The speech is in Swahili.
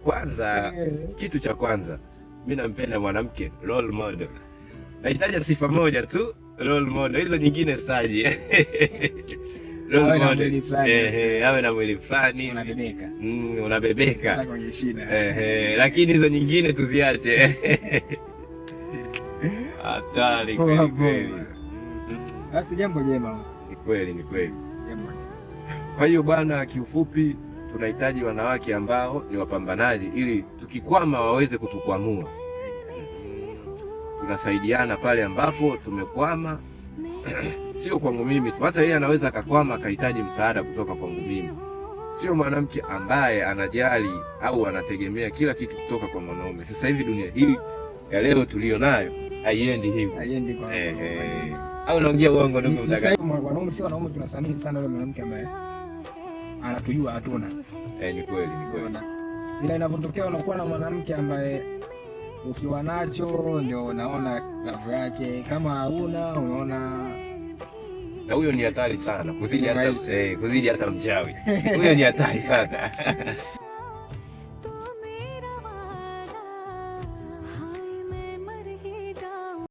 Kwanza kitu cha kwanza mimi nampenda mwanamke role model. Nahitaji sifa moja tu, role model. Hizo nyingine staji. Role model. Awe na mwili fulani, unabebeka. Unabebeka. Kwenye shida. Lakini hizo nyingine tuziache. Hatari kweli. Basi jambo jema. Ni kweli. Kwa hiyo bwana, kiufupi tunahitaji wanawake ambao ni wapambanaji ili tukikwama waweze kutukwamua. Tunasaidiana pale ambapo tumekwama. Sio kwangu mimi tu, hata yeye anaweza akakwama akahitaji msaada kutoka kwangu mimi. Sio mwanamke ambaye anajali au anategemea kila kitu kutoka kwa mwanaume. Sasa hivi dunia hii ya leo tulionayo haiendi hivyo. Haiendi kwa au naongea uongo ndugu mtaka. Wanaume sio wanaume, tunathamini sana yule mwanamke ambaye anatujua hatuna. Ni kweli. Ila inapotokea unakuwa na mwanamke ambaye ukiwa nacho ndio unaona lavu yake, kama hauna unaona, na huyo ni hatari sana kuzidi hata mchawi. Huyo ni hatari sana.